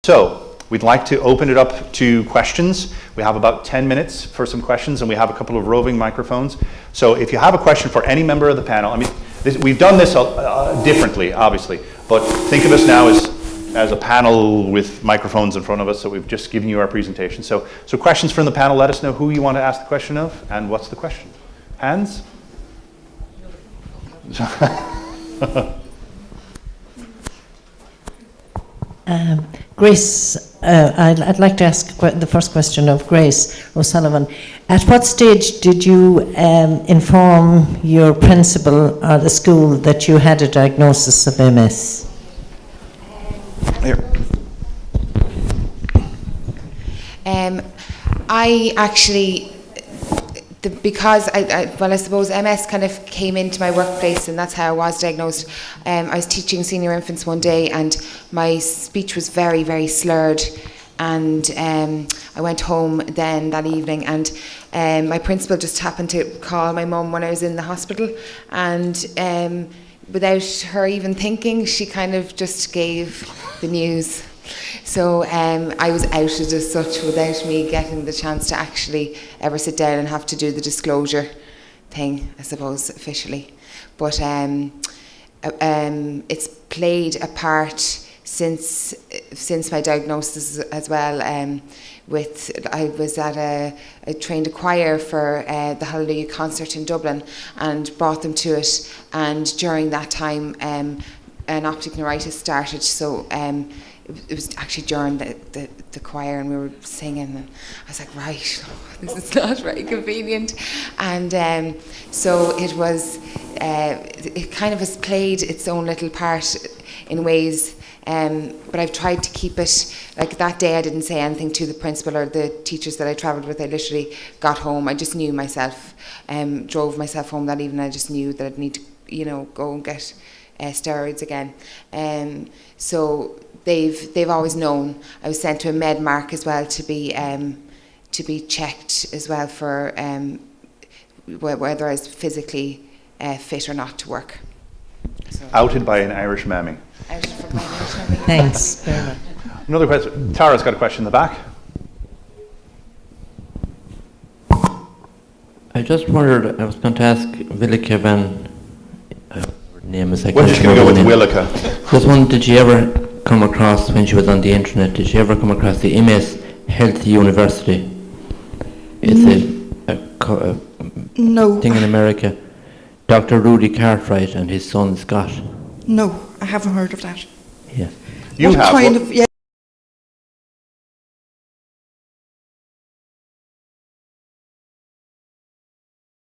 So, we'd like to open it up to questions. We have about 10 minutes for some questions, and we have a couple of roving microphones. So if you have a question for any member of the panel, I mean, we've done this differently, obviously, but think of us now as a panel with microphones in front of us, so we've just given you our presentation. So questions from the panel, let us know who you want to ask the question of, and what's the question. Hands? Grace, I'd like to ask the first question of Grace O'Sullivan. At what stage did you inform your principal or the school that you had a diagnosis of MS? Here. I actually, because I suppose MS kind of came into my workplace, and that's how I was diagnosed. I was teaching senior infants one day, and my speech was very, very slurred. And I went home then that evening, and my principal just happened to call my mum when I was in the hospital, and without her even thinking, she kind of just gave the news. So I was outed as such without me getting the chance to actually ever sit down and have to do the disclosure thing, I suppose, officially. But it's played a part since my diagnosis as well. I was at I trained a choir for the Hallelujah concert in Dublin and brought them to it. And during that time, an optic neuritis started. So it was actually during the choir, and we were singing, and I was like, right, this is not very convenient. And so it was, it kind of has played its own little part in ways, but I've tried to keep it, like that day I didn't say anything to the principal or the teachers that I travelled with. I literally got home, I just knew myself, drove myself home that evening. I just knew that I'd need to, go and get steroids again. So they've always known. I was sent to a med mark as well to be checked as well for whether I was physically fit or not to work. So, outed by an Irish mammy. Outed from my Irish mammy. Thanks very much. Another question. Tara's got a question in the back. I just wondered, I was going to ask Willeke Van, her name is, We're just going to go with Willeke. Just wondered, did you ever come across, when she was on the internet, did you ever come across the MS Health University? It's a No. thing in America. Dr. Rudy Cartwright and his son Scott. No, I haven't heard of that. Yeah. You What have. kind of, yeah.